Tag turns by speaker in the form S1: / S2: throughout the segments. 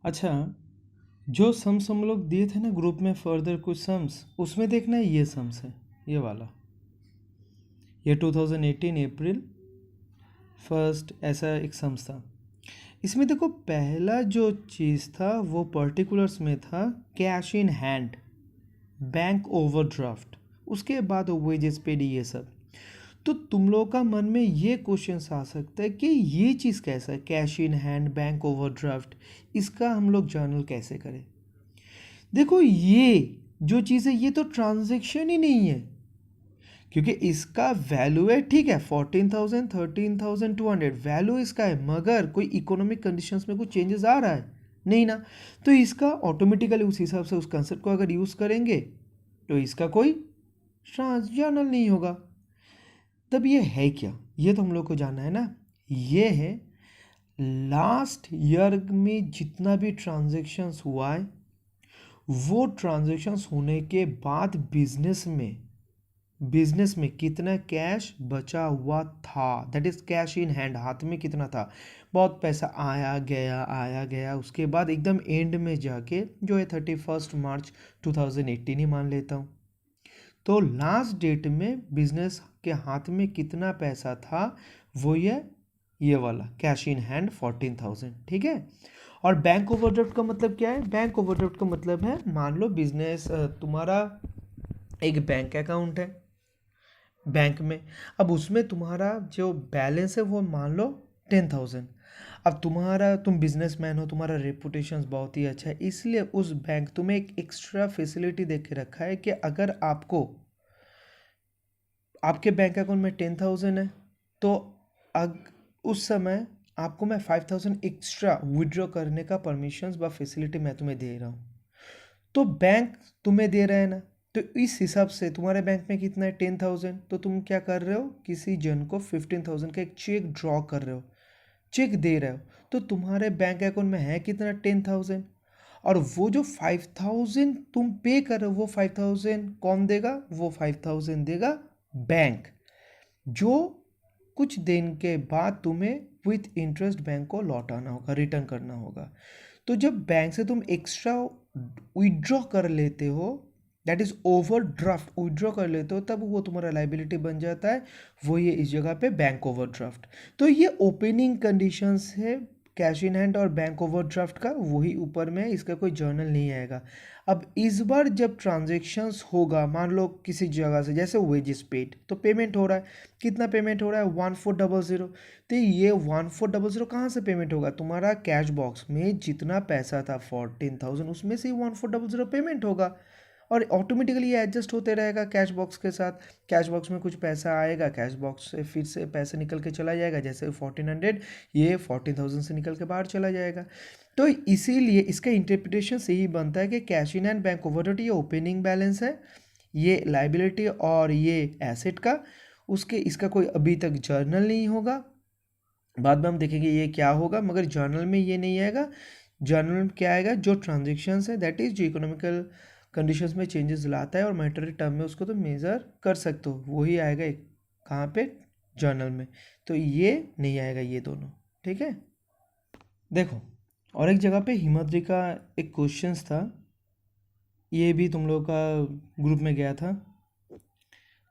S1: अच्छा, जो सम्स हम लोग दिए थे ना ग्रुप में फर्दर कुछ सम्स, उसमें देखना है ये सम्स है, ये वाला, ये 2018 अप्रैल फर्स्ट ऐसा एक सम्स था। इसमें देखो पहला जो चीज़ था वो पर्टिकुलर्स में था cash in hand, bank overdraft, उसके बाद वेजेस पेड, ये सब। तो तुम लोगों का मन में ये क्वेश्चन आ सकता है कि ये चीज़ कैसा है, cash in hand, bank overdraft, इसका हम लोग जर्नल कैसे करें। देखो ये जो चीज़ है ये तो ट्रांजैक्शन ही नहीं है, क्योंकि इसका वैल्यू है, ठीक है, 14,000 13,200 वैल्यू इसका है, मगर कोई इकोनॉमिक कंडीशंस में कुछ चेंजेस आ रहा है नहीं ना, तो इसका ऑटोमेटिकली उस हिसाब से उस कंसेप्ट को अगर यूज़ करेंगे तो इसका कोई ट्रांसजर्नल नहीं होगा। तब ये है क्या, ये तो हम लोग को जानना है ना। ये है लास्ट ईयर में जितना भी ट्रांजैक्शंस हुआ है, वो ट्रांजैक्शंस होने के बाद बिजनेस में कितना कैश बचा हुआ था, that is cash in hand, हाथ में कितना था। बहुत पैसा आया गया, उसके बाद एकदम एंड में जाके जो है 31 मार्च 2018 ही मान लेता हूँ, तो लास्ट डेट में बिजनेस के हाथ में कितना पैसा था, वो ये वाला कैश इन हैंड 14,000, ठीक है। और बैंक ओवरड्राफ्ट का मतलब क्या है, बैंक ओवरड्राफ्ट का मतलब है, मान लो बिजनेस तुम्हारा एक बैंक अकाउंट है बैंक में, अब उसमें तुम्हारा जो बैलेंस है वो मान लो 10,000। अब तुम बिजनेसमैन हो, तुम्हारा रेपुटेशन बहुत ही अच्छा है, इसलिए उस बैंक तुम्हें एक एक्स्ट्रा फैसिलिटी दे के रखा है कि अगर आपके बैंक अकाउंट में 10,000 है, तो उस समय आपको मैं 5,000 एक्स्ट्रा विड्रॉ करने का परमिशन व फैसिलिटी मैं तुम्हें दे रहा हूँ। तो बैंक तुम्हें दे रहा है ना, तो इस हिसाब से तुम्हारे बैंक में कितना है 10,000, तो तुम क्या कर रहे हो, किसी जन को 15,000 का एक चेक ड्रॉ कर रहे हो, चेक दे रहे हो, तो तुम्हारे बैंक अकाउंट में है कितना 10,000। और वो जो 5,000 तुम पे कर रहे हो, वो 5,000 कौन देगा, वो 5,000 देगा बैंक, जो कुछ दिन के बाद तुम्हें विथ इंटरेस्ट बैंक को लौटाना होगा, रिटर्न करना होगा। तो जब बैंक से तुम एक्स्ट्रा विड्रॉ कर लेते हो, दैट इज ओवरड्राफ्ट, विड्रॉ कर लेते हो, तब वो तुम्हारा लाइबिलिटी बन जाता है, वो ये इस जगह पे बैंक ओवरड्राफ्ट। तो ये ओपनिंग कंडीशंस है कैश इन हैंड और बैंक ओवरड्राफ्ट का, वही ऊपर में, इसका कोई जर्नल नहीं आएगा। अब इस बार जब ट्रांजेक्शन्स होगा, मान लो किसी जगह से, जैसे वेजेस पेड, तो पेमेंट हो रहा है, कितना पेमेंट हो रहा है 1400, तो ये 1400 कहाँ से पेमेंट होगा, तुम्हारा कैश बॉक्स में जितना पैसा था 14,000, उसमें से 1400 पेमेंट होगा, और ऑटोमेटिकली ये एडजस्ट होते रहेगा कैश बॉक्स के साथ। कैश बॉक्स में कुछ पैसा आएगा, कैश बॉक्स से फिर से पैसा निकल के चला जाएगा, जैसे 1400, ये 14,000 से निकल के बाहर चला जाएगा। तो इसीलिए इसका इंटरप्रिटेशन से ही बनता है कि cash in and bank overdraft ये ओपनिंग बैलेंस है, ये लाइबिलिटी और ये एसेट का, उसके इसका कोई अभी तक जर्नल नहीं होगा, बाद में हम देखेंगे ये क्या होगा, मगर जर्नल में ये नहीं आएगा। जर्नल में क्या आएगा, जो ट्रांजेक्शन्स है, दैट इज जो इकोनॉमिकल कंडीशंस में चेंजेस लाता है और मॉनेटरी टर्म में उसको तो मेज़र कर सकते हो, वही आएगा एक कहाँ पे, जर्नल में। तो ये नहीं आएगा ये दोनों, ठीक है। देखो, और एक जगह पे हिमाद्री का एक क्वेश्चंस था, ये भी तुम लोग का ग्रुप में गया था,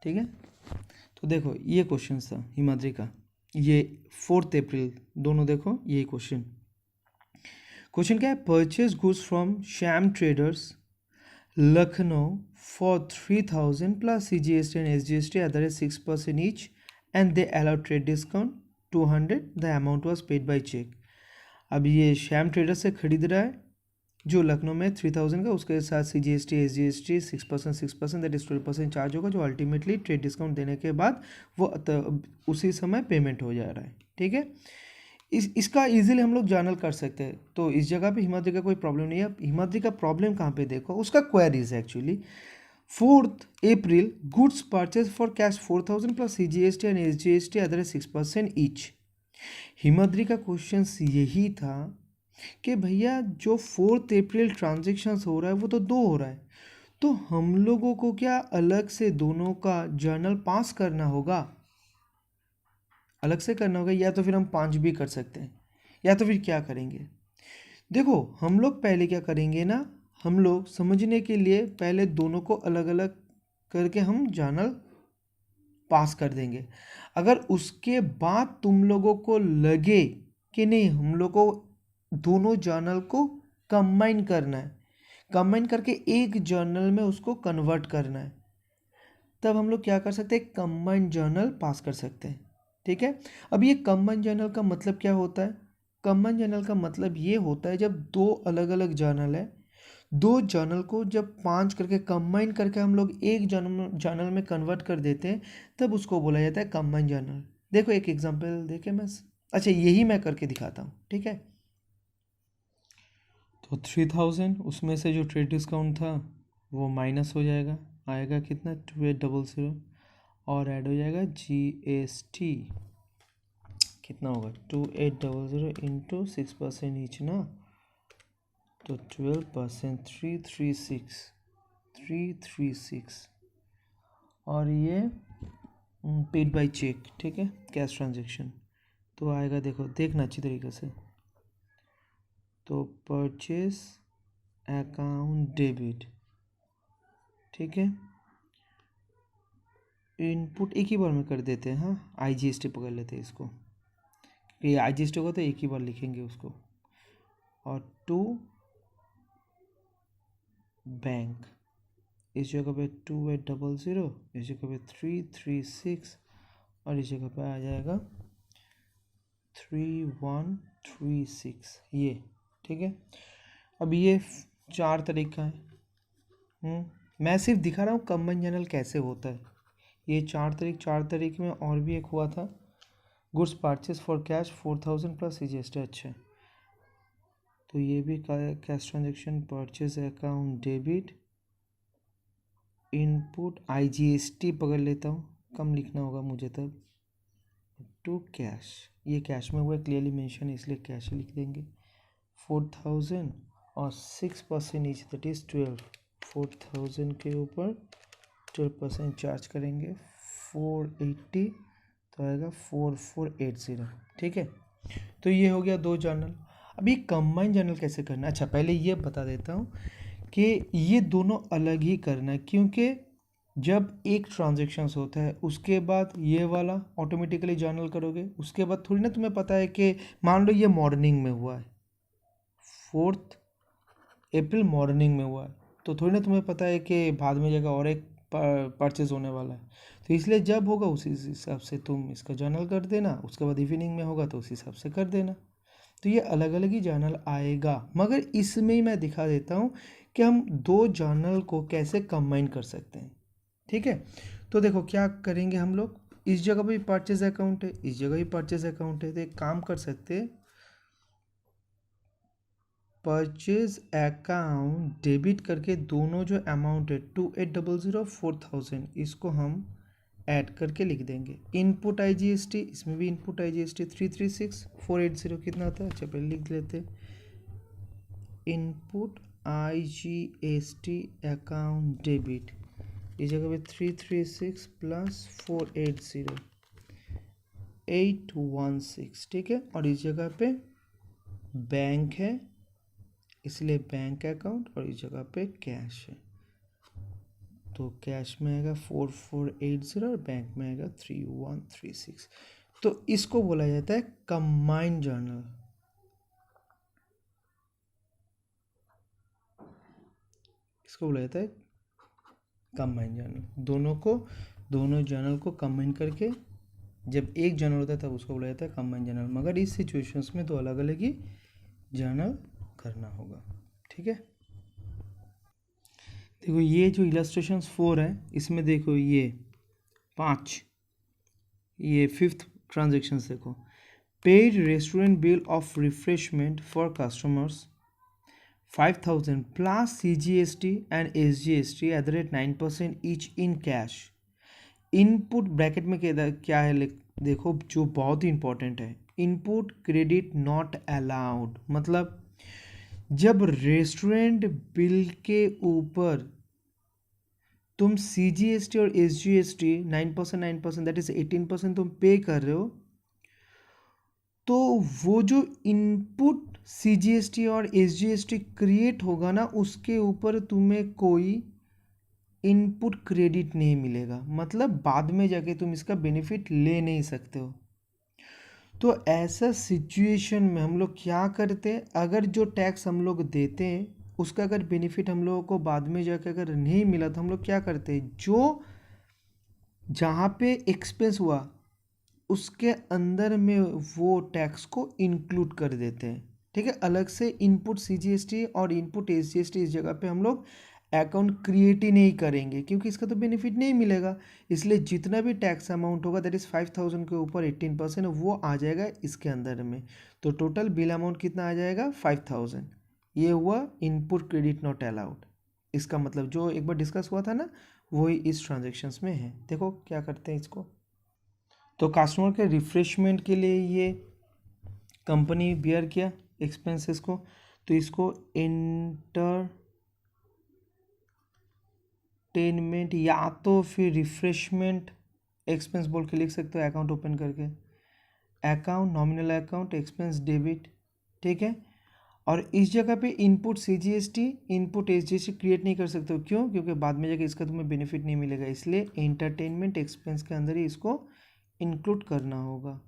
S1: ठीक है। तो देखो ये क्वेश्चन था हिमाद्री का, ये 4 अप्रैल, दोनों देखो ये क्वेश्चन क्या है, purchase goods from Shyam traders Lucknow for 3,000 plus CGST and SGST other is 6% each and they allow trade discount 200, the amount was paid by cheque. अब ये श्याम ट्रेडर्स से खरीद रहा है जो लखनऊ में 3,000 का, उसके साथ CGST SGST 6% that is 12% charge होगा, जो अल्टीमेटली ट्रेड डिस्काउंट देने के बाद वो उसी समय पेमेंट हो जा रहा है, ठीक है। इसका इजीली हम लोग जर्नल कर सकते हैं, तो इस जगह पे हिमाद्री का कोई प्रॉब्लम नहीं है। हिमाद्री का प्रॉब्लम कहाँ पे, देखो उसका क्वेरीज है actually 4 April goods purchase for cash 4,000 plus CGST and SGST other 6% each. Himadri का क्वेश्चन यही था कि भैया जो 4 अप्रैल ट्रांजेक्शन्स हो रहा है वो तो 2 हो रहा है, तो हम लोगों को क्या अलग से दोनों का जर्नल पास करना होगा, अलग से करना होगा, या तो फिर हम 5 भी कर सकते हैं, या तो फिर क्या करेंगे। देखो हम लोग पहले क्या करेंगे ना, हम लोग समझने के लिए पहले दोनों को अलग अलग करके हम जर्नल पास कर देंगे। अगर उसके बाद तुम लोगों को लगे कि नहीं हम लोग को दोनों जर्नल को कंबाइन करना है, कंबाइन करके एक जर्नल में उसको कन्वर्ट करना है, तब हम लोग क्या कर सकते हैं, कंबाइंड जर्नल पास कर सकते हैं। ठीक है। अब ये कंबाइंड जर्नल का मतलब क्या होता है? कंबाइंड जर्नल का मतलब ये होता है जब दो अलग अलग जर्नल है, दो जर्नल को जब 5 करके कंबाइन करके हम लोग एक जर्नल में कन्वर्ट कर देते हैं, तब उसको बोला जाता है कंबाइंड जर्नल। देखो एक एग्जांपल देखे मैं, अच्छा यही मैं करके दिखाता हूँ। ठीक है। तो 3000 उसमें से जो ट्रेड डिस्काउंट था वो माइनस हो जाएगा, आएगा कितना 2800, और ऐड हो जाएगा GST, कितना होगा 2800 इंटू 6% ईच ना, तो 12%, 336, और ये पेड बाय चेक। ठीक है, कैश ट्रांजेक्शन। तो आएगा, देखो देखना अच्छी तरीके से, तो परचेज अकाउंट डेबिट। ठीक है, इनपुट एक ही बार में कर देते हैं, हाँ IGST पकड़ लेते हैं इसको, ये IGST होगा तो एक ही बार लिखेंगे उसको, और टू बैंक, इस जगह पे 2800, इस जगह पे 336, और इस जगह पे आ जाएगा 3136 ये। ठीक है। अब ये 4 तरीका है, मैं सिर्फ दिखा रहा हूँ कंबाइन जर्नल कैसे होता है। ये 4 तरीके में और भी एक हुआ था, goods purchase for cash 4000 plus GST। अच्छा, तो ये भी cash transaction, purchase account debit, input IGST पकड़ लेता हूँ, कम लिखना होगा मुझे तब, टू कैश, ये कैश में हुआ क्लियरली मेंशन है इसलिए कैश लिख देंगे, 4000 और 6% ईच, दैट इज 12, 4000 के ऊपर 12% चार्ज करेंगे, 480, तो आएगा 4480। ठीक है। तो ये हो गया दो जर्नल। अभी कंबाइन जर्नल कैसे करना है, अच्छा पहले ये बता देता हूँ कि ये दोनों अलग ही करना है, क्योंकि जब एक ट्रांजेक्शन्स होता है उसके बाद ये वाला ऑटोमेटिकली जर्नल करोगे, उसके बाद थोड़ी ना तुम्हें पता है कि मान लो ये मॉर्निंग में हुआ है, 4 अप्रैल मॉर्निंग में हुआ है, तो थोड़ी ना तुम्हें पता है कि बाद में जगह और एक परचेज होने वाला है, तो इसलिए जब होगा उसी हिसाब से तुम इसका जर्नल कर देना, उसके बाद इवनिंग में होगा तो उस हिसाब से कर देना। तो ये अलग अलग ही जर्नल आएगा, मगर इसमें ही मैं दिखा देता हूँ कि हम दो जर्नल को कैसे कंबाइन कर सकते हैं। ठीक है। तो देखो क्या करेंगे हम लोग, इस जगह भी परचेज अकाउंट है, इस जगह भी परचेज अकाउंट है, तो एक काम कर सकते हैं, परचेज अकाउंट डेबिट करके दोनों जो अमाउंट है 2800 4000 इसको हम ऐड करके लिख देंगे। इनपुट IGST, इसमें भी इनपुट IGST 336 480 कितना होता है, अच्छा पहले लिख लेते, इनपुट IGST अकाउंट डेबिट, इस जगह पे 336 प्लस 480 816। ठीक है, और इस जगह पे बैंक है इसलिए बैंक अकाउंट, और इस जगह पे कैश है तो कैश में आएगा 4480 और बैंक में आएगा 3136। तो इसको बोला जाता है कंबाइंड जर्नल। इसको बोला जाता है कंबाइंड जर्नल, दोनों जर्नल को कंबाइन करके जब एक जर्नल होता है तब उसको बोला जाता है कंबाइंड जर्नल, मगर इस सिचुएशंस में तो अलग अलग ही जर्नल करना होगा। ठीक है। देखो ये जो इलस्ट्रेशंस 4 है इसमें देखो ये 5, ये 5th ट्रांजेक्शन्स देखो, paid restaurant bill of refreshment for customers 5000 plus CGST and SGST at the rate 9% each in cash. Input bracket में क्या है देखो, जो बहुत ही इंपॉर्टेंट है, इनपुट क्रेडिट नॉट अलाउड, मतलब जब रेस्टोरेंट बिल के ऊपर तुम CGST और SGST 9% दैट इज 18% तुम पे कर रहे हो, तो वो जो इनपुट CGST और SGST क्रिएट होगा ना, उसके ऊपर तुम्हें कोई इनपुट क्रेडिट नहीं मिलेगा, मतलब बाद में जाके तुम इसका बेनिफिट ले नहीं सकते हो। तो ऐसा सिचुएशन में हम लोग क्या करते हैं, अगर जो टैक्स हम लोग देते हैं उसका अगर बेनिफिट हम लोगों को बाद में जाके अगर नहीं मिला तो हम लोग क्या करते हैं, जो जहाँ पे एक्सपेंस हुआ उसके अंदर में वो टैक्स को इंक्लूड कर देते हैं। ठीक है, अलग से इनपुट CGST और इनपुट SGST इस जगह पे हम लोग अकाउंट क्रिएट ही नहीं करेंगे, क्योंकि इसका तो बेनिफिट नहीं मिलेगा। इसलिए जितना भी टैक्स अमाउंट होगा दैट इज़ 5000 के ऊपर 18% वो आ जाएगा इसके अंदर में। तो टोटल बिल अमाउंट कितना आ जाएगा, 5000। ये हुआ इनपुट क्रेडिट नॉट अलाउड। इसका मतलब जो एक बार डिस्कस हुआ था ना, वही इस ट्रांजेक्शन्स में है। देखो क्या करते हैं इसको। तो कस्टमर के रिफ्रेशमेंट के लिए ये कंपनी बियर किया एक्सपेंसेस को, तो इसको एंटरटेनमेंट या तो फिर रिफ्रेशमेंट एक्सपेंस बोल के लिख सकते हो अकाउंट ओपन करके। Account nominal account expense debit, ठीक है। और इस जगह पे input CGST input SGST create नहीं कर सकते हो, क्यों, क्योंकि बाद में जाके इसका तुम्हें बेनिफिट नहीं मिलेगा। इसलिए एंटरटेनमेंट एक्सपेंस के अंदर ही इसको इंक्लूड करना होगा।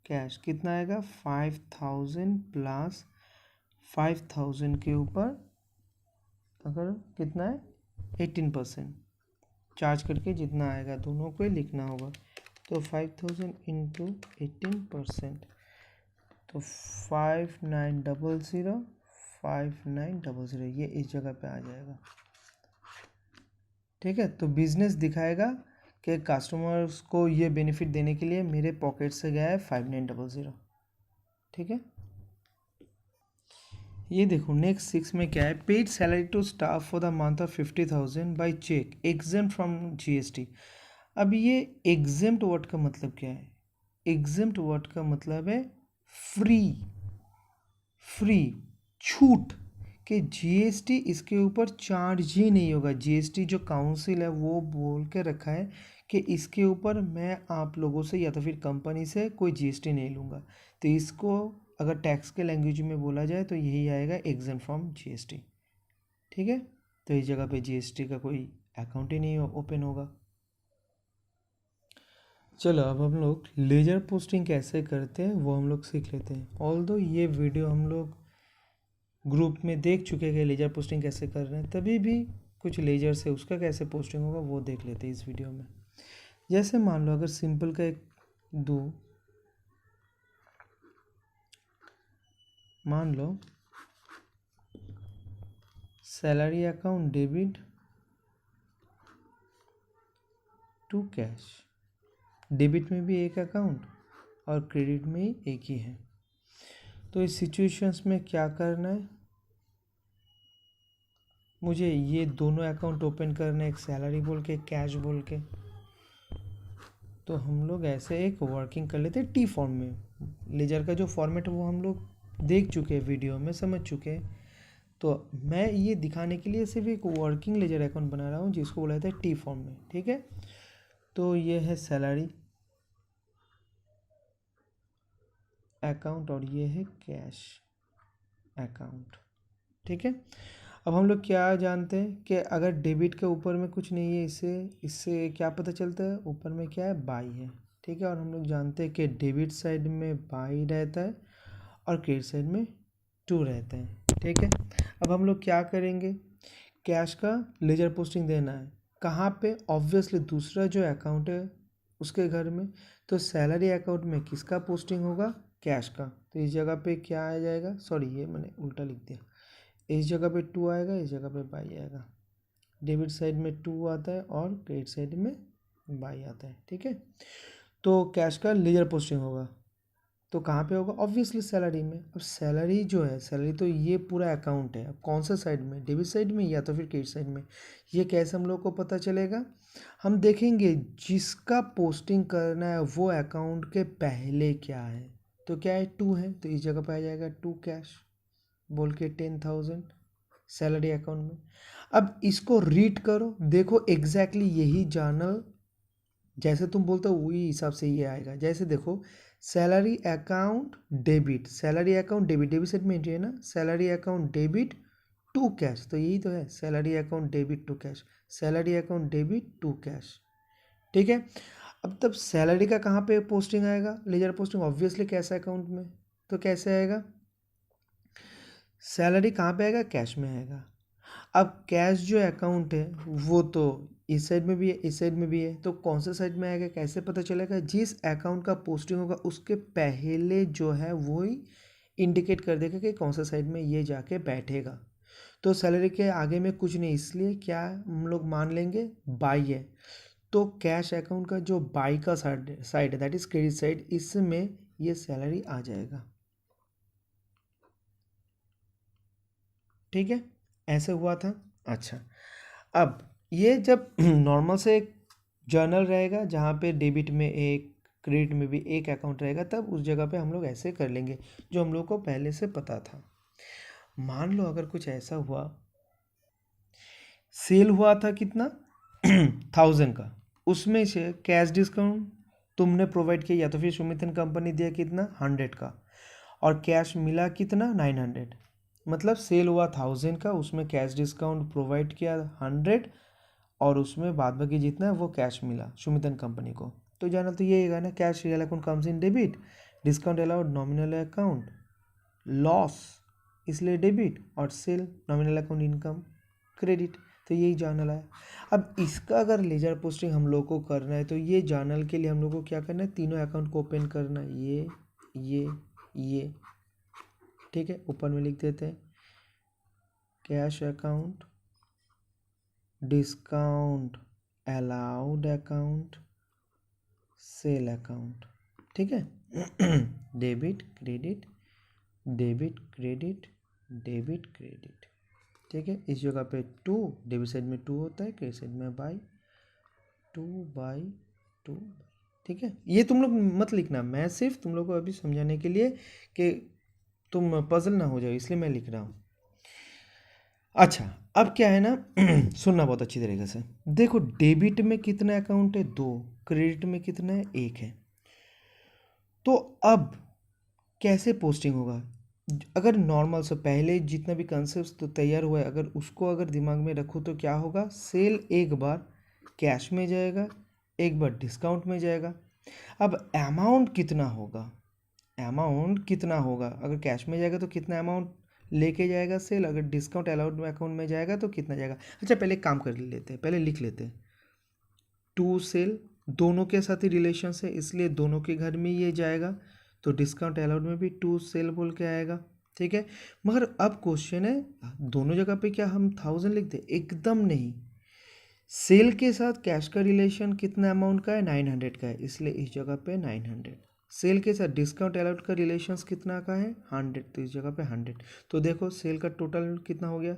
S1: कैश कितना आएगा, 5000 प्लस 5000 के ऊपर अगर कितना है 18% चार्ज करके जितना आएगा दोनों को ही लिखना होगा। तो 5000 इंटू 18%, तो 5900 5900 ये इस जगह पे आ जाएगा। ठीक है, तो बिजनेस दिखाएगा कि कस्टमर्स को ये बेनिफिट देने के लिए मेरे पॉकेट से गया है 5900। ठीक है, ये देखो नेक्स्ट 6 में क्या है, paid salary to staff for the month of 50,000 by cheque exempt from GST। अब ये एग्जेम्प्ट वर्ड का मतलब क्या है, एग्जेम्प्ट वर्ड का मतलब है फ्री, फ्री छूट, कि GST इसके ऊपर चार्ज ही नहीं होगा। GST जो काउंसिल है वो बोल के रखा है कि इसके ऊपर मैं आप लोगों से या तो फिर कंपनी से कोई GST नहीं लूँगा। तो इसको अगर टैक्स के लैंग्वेज में बोला जाए तो यही आएगा एग्जेम्प्ट फ्रॉम GST। ठीक है, तो इस जगह पे GST का कोई अकाउंट ही नहीं ओपन होगा। चलो अब हम लोग लेजर पोस्टिंग कैसे करते हैं वो हम लोग सीख लेते हैं। ऑल्दो ये वीडियो हम लोग ग्रुप में देख चुके हैं लेजर पोस्टिंग कैसे कर रहे हैं, तभी भी कुछ लेजर से उसका कैसे पोस्टिंग होगा वो देख लेते हैं इस वीडियो में। जैसे मान लो अगर सिंपल का एक दो, मान लो salary account debit to cash, debit में भी एक अकाउंट और क्रेडिट में ही एक ही है। तो इस सिचुएशंस में क्या करना है, मुझे ये दोनों अकाउंट ओपन करना है, एक सैलरी बोल के एक कैश बोल के। तो हम लोग ऐसे एक वर्किंग कर लेते हैं टी फॉर्म में। लेजर का जो फॉर्मेट है वो हम लोग देख चुके हैं, वीडियो में समझ चुके हैं। तो मैं ये दिखाने के लिए सिर्फ एक वर्किंग लेजर अकाउंट बना रहा हूँ जिसको बोला जाता है टी फॉर्म में। ठीक है, तो ये है सैलरी अकाउंट और ये है कैश अकाउंट। ठीक है, अब हम लोग क्या जानते हैं कि अगर डेबिट के ऊपर में कुछ नहीं है, इससे क्या पता चलता है, ऊपर में क्या है, बाई है। ठीक है, और हम लोग जानते हैं कि डेबिट साइड में बाई रहता है और क्रेडिट साइड में टू रहता है। ठीक है, अब हम लोग क्या करेंगे, कैश का लेजर पोस्टिंग देना है कहाँ पे, ऑब्वियसली दूसरा जो अकाउंट है उसके घर में। तो सैलरी अकाउंट में किसका पोस्टिंग होगा, कैश का। तो इस जगह पे क्या आ जाएगा, सॉरी ये मैंने उल्टा लिख दिया, इस जगह पे 2 आएगा, इस जगह पे बाई आएगा। डेबिट साइड में 2 आता है और क्रेडिट साइड में बाई आता है। ठीक है, तो कैश का लेजर पोस्टिंग होगा तो कहाँ पे होगा, ऑब्वियसली सैलरी में। अब सैलरी जो है, सैलरी तो ये पूरा अकाउंट है, अब कौन सा साइड में, डेबिट साइड में या तो फिर क्रेडिट साइड में, ये कैसे हम लोग को पता चलेगा, हम देखेंगे जिसका पोस्टिंग करना है वो अकाउंट के पहले क्या है। तो क्या है, 2 है, तो इस जगह पे आ जाएगा 2 कैश बोल के 10,000 सैलरी अकाउंट में। अब इसको रीड करो, देखो एग्जैक्टली यही जर्नल जैसे तुम बोलते हो वही हिसाब से ये आएगा। जैसे देखो salary account debit, salary account debit, debit side में एंट्री है ना, salary account debit to cash, तो यही तो है salary account debit to cash, salary account debit to cash. ठीक है, अब तब सैलरी का कहाँ पे पोस्टिंग आएगा, ledger posting obviously cash account में, तो कैसे आएगा, सैलरी कहाँ पे आएगा, कैश में आएगा। अब कैश जो अकाउंट है वो तो इस साइड में भी है, इस साइड में भी है, तो कौन से साइड में आएगा, कैसे पता चलेगा, जिस अकाउंट का पोस्टिंग होगा उसके पहले जो है वो ही इंडिकेट कर देगा कि कौन सा साइड में ये जाके बैठेगा। तो सैलरी के आगे में कुछ नहीं, इसलिए क्या हम लोग मान लेंगे, बाई है। तो कैश अकाउंट का जो बाई का साइड है दैट इज क्रेडिट साइड, इसमें ये सैलरी आ जाएगा। ठीक है, ऐसे हुआ था। अच्छा, अब ये जब नॉर्मल से जर्नल रहेगा जहाँ पे डेबिट में एक, क्रेडिट में भी एक अकाउंट रहेगा, तब उस जगह पे हम लोग ऐसे कर लेंगे जो हम लोग को पहले से पता था। मान लो अगर कुछ ऐसा हुआ, सेल हुआ था कितना 1000 का, उसमें से कैश डिस्काउंट तुमने प्रोवाइड किया या तो फिर सुमितन कंपनी दिया कितना 100 का, और कैश मिला कितना 900, मतलब सेल हुआ 1000 का, उसमें कैश डिस्काउंट प्रोवाइड किया 100, और उसमें बाद बाकी जितना है वो कैश मिला सुमितन कंपनी को। तो जाना तो ये है ना, cash real account comes in debit, discount allowed nominal account, loss इसलिए डेबिट, और sale nominal account income credit, तो यही जर्नल है। अब इसका अगर लेजर पोस्टिंग हम लोग को करना है तो ये जर्नल के लिए हम लोग को क्या करना है, तीनों अकाउंट को ओपन करना है, ये ठीक है, ऊपर में लिख देते हैं cash account, discount allowed account, sale account. ठीक है debit credit, debit credit, debit credit. ठीक है, इस जगह पे 2 डेबिट साइड में 2 होता है, क्रेडिट साइड में बाई 2/2। ठीक है, ये तुम लोग मत लिखना, मैं सिर्फ तुम लोग को अभी समझाने के लिए कि तुम पजल ना हो जाओ, इसलिए मैं लिख रहा हूँ। अच्छा, अब क्या है ना सुनना बहुत अच्छी तरीके से, देखो डेबिट में कितना अकाउंट है 2, क्रेडिट में कितना है 1 है, तो अब कैसे पोस्टिंग होगा, अगर नॉर्मल से पहले जितना भी कंसेप्ट तो तैयार हुआ है अगर उसको अगर दिमाग में रखो तो क्या होगा, सेल एक बार कैश में जाएगा, एक बार डिस्काउंट में जाएगा। अब अमाउंट कितना होगा, अमाउंट कितना होगा, अगर कैश में जाएगा तो कितना अमाउंट लेके जाएगा सेल, अगर डिस्काउंट अलाउड अकाउंट में जाएगा तो कितना जाएगा। अच्छा, पहले काम कर लेते हैं, पहले लिख लेते हैं, 2 सेल दोनों के साथ ही रिलेशन है, इसलिए दोनों के घर में ये जाएगा, तो डिस्काउंट अलाउड में भी 2 सेल बोल के आएगा। ठीक है, मगर अब क्वेश्चन है दोनों जगह पे क्या हम 1000 लिख दे, एकदम नहीं, सेल के साथ कैश का रिलेशन कितना अमाउंट का है 900 का है, इसलिए इस जगह पे 900, सेल के साथ डिस्काउंट अलाउड का रिलेशन कितना का है 100, तो इस जगह पे 100। तो देखो सेल का टोटल कितना हो गया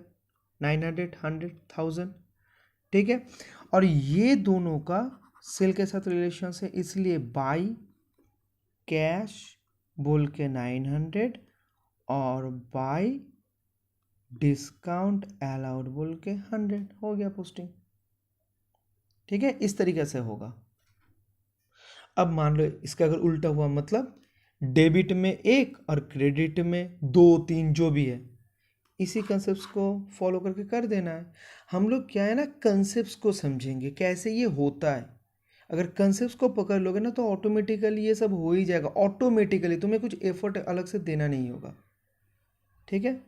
S1: 900, 100, 1000। ठीक है, और ये दोनों का सेल के साथ रिलेशन है, इसलिए बाई कैश बोल के 900 और बाई डिस्काउंट अलाउड बोल के 100, हो गया पोस्टिंग। ठीक है, इस तरीके से होगा। अब मान लो इसका अगर उल्टा हुआ, मतलब डेबिट में 1 और क्रेडिट में 2-3 जो भी है, इसी कंसेप्ट को फॉलो करके कर देना है। हम लोग क्या है ना, कंसेप्ट को समझेंगे कैसे ये होता है, अगर कंसेप्ट को पकड़ लोगे ना तो ऑटोमेटिकली ये सब हो ही जाएगा, ऑटोमेटिकली तुम्हें कुछ एफर्ट अलग से देना नहीं होगा। ठीक है।